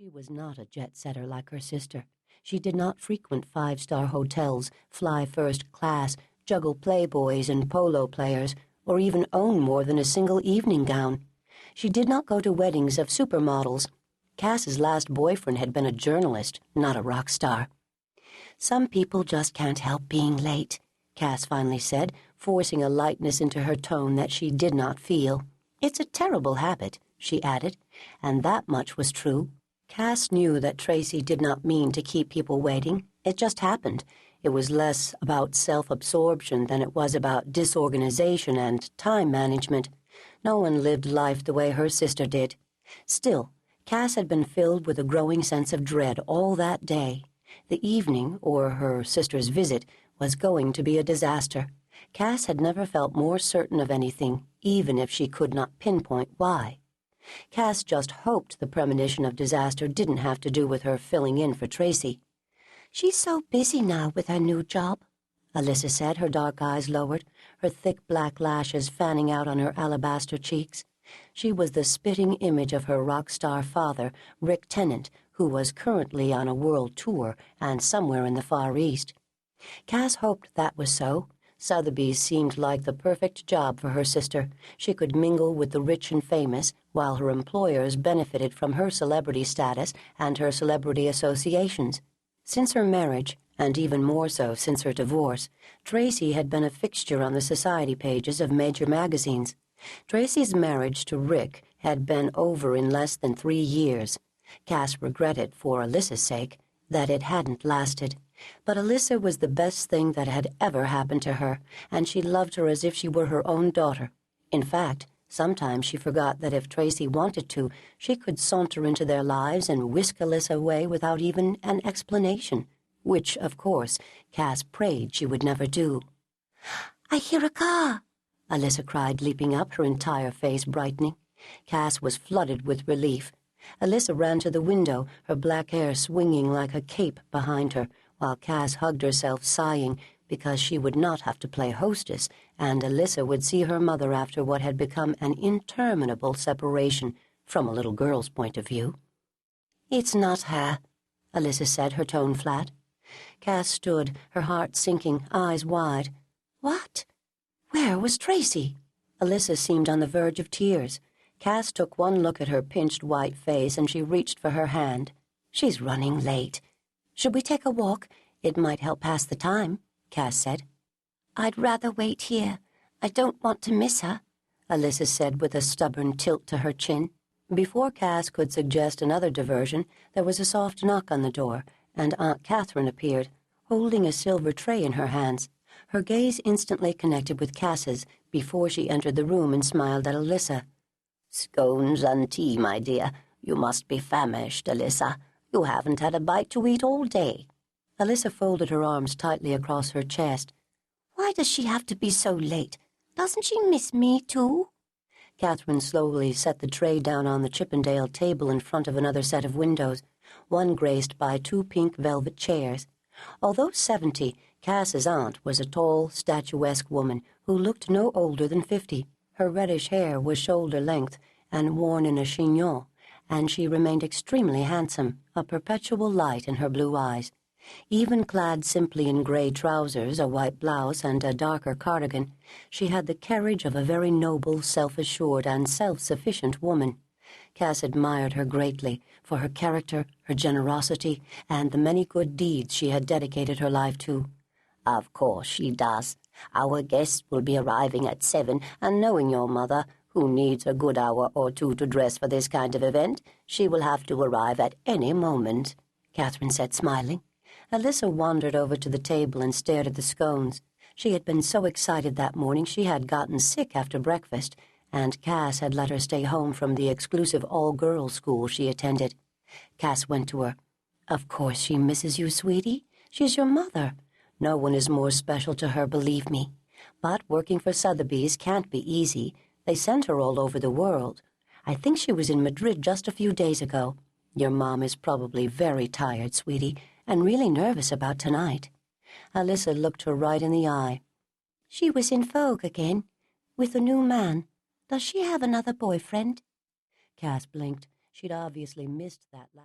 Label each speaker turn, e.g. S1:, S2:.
S1: She was not a jet-setter like her sister. She did not frequent five-star hotels, fly first class, juggle playboys and polo players, or even own more than a single evening gown. She did not go to weddings of supermodels. Cass's last boyfriend had been a journalist, not a rock star. "Some people just can't help being late," Cass finally said, forcing a lightness into her tone that she did not feel. "It's a terrible habit," she added, and that much was true. Cass knew that Tracey did not mean to keep people waiting. It just happened. It was less about self-absorption than it was about disorganization and time management. No one lived life the way her sister did. Still, Cass had been filled with a growing sense of dread all that day. The evening, or her sister's visit, was going to be a disaster. Cass had never felt more certain of anything, even if she could not pinpoint why. Cass just hoped the premonition of disaster didn't have to do with her filling in for Tracey. "She's so busy now with her new job," Alyssa said, her dark eyes lowered, her thick black lashes fanning out on her alabaster cheeks. She was the spitting image of her rock star father, Rick Tennant, who was currently on a world tour and somewhere in the Far East. Cass hoped that was so. Sotheby's seemed like the perfect job for her sister. She could mingle with the rich and famous, while her employers benefited from her celebrity status and her celebrity associations. Since her marriage, and even more so since her divorce, Tracey had been a fixture on the society pages of major magazines. Tracey's marriage to Rick had been over in less than 3 years. Cass regretted, for Alyssa's sake, that it hadn't lasted. But Alyssa was the best thing that had ever happened to her, and she loved her as if she were her own daughter. In fact, sometimes she forgot that if Tracey wanted to, she could saunter into their lives and whisk Alyssa away without even an explanation, which, of course, Cass prayed she would never do. "I hear a car," Alyssa cried, leaping up, her entire face brightening. Cass was flooded with relief. Alyssa ran to the window, her black hair swinging like a cape behind her, while Cass hugged herself, sighing, because she would not have to play hostess, and Alyssa would see her mother after what had become an interminable separation, from a little girl's point of view. "It's not her," Alyssa said, her tone flat. Cass stood, her heart sinking, eyes wide. "What? Where was Tracey?" Alyssa seemed on the verge of tears. Cass took one look at her pinched white face, and she reached for her hand. "She's running late. Should we take a walk? It might help pass the time," Cass said. "I'd rather wait here. I don't want to miss her," Alyssa said with a stubborn tilt to her chin. Before Cass could suggest another diversion, there was a soft knock on the door, and Aunt Catherine appeared, holding a silver tray in her hands. Her gaze instantly connected with Cass's before she entered the room and smiled at Alyssa. "Scones and tea, my dear. You must be famished, Alyssa. You haven't had a bite to eat all day." Alyssa folded her arms tightly across her chest. "Why does she have to be so late? Doesn't she miss me, too?" Catherine slowly set the tray down on the Chippendale table in front of another set of windows, one graced by 2 pink velvet chairs. Although 70, Cass's aunt was a tall, statuesque woman who looked no older than 50. Her reddish hair was shoulder-length and worn in a chignon, and she remained extremely handsome, a perpetual light in her blue eyes. Even clad simply in gray trousers, a white blouse, and a darker cardigan, she had the carriage of a very noble, self-assured, and self-sufficient woman. Cass admired her greatly for her character, her generosity, and the many good deeds she had dedicated her life to. "Of course she does. Our guests will be arriving at 7, and knowing your mother, who needs a good hour or two to dress for this kind of event, she will have to arrive at any moment," Catherine said, smiling. Alyssa wandered over to the table and stared at the scones. She had been so excited that morning she had gotten sick after breakfast, and Cass had let her stay home from the exclusive all-girls school she attended. Cass went to her. "Of course she misses you, sweetie. She's your mother. No one is more special to her, believe me. But working for Sotheby's can't be easy. They send her all over the world. I think she was in Madrid just a few days ago. Your mom is probably very tired, sweetie, and really nervous about tonight." Alyssa looked her right in the eye. "She was in Vogue again, with a new man. Does she have another boyfriend?" Cass blinked. She'd obviously missed that last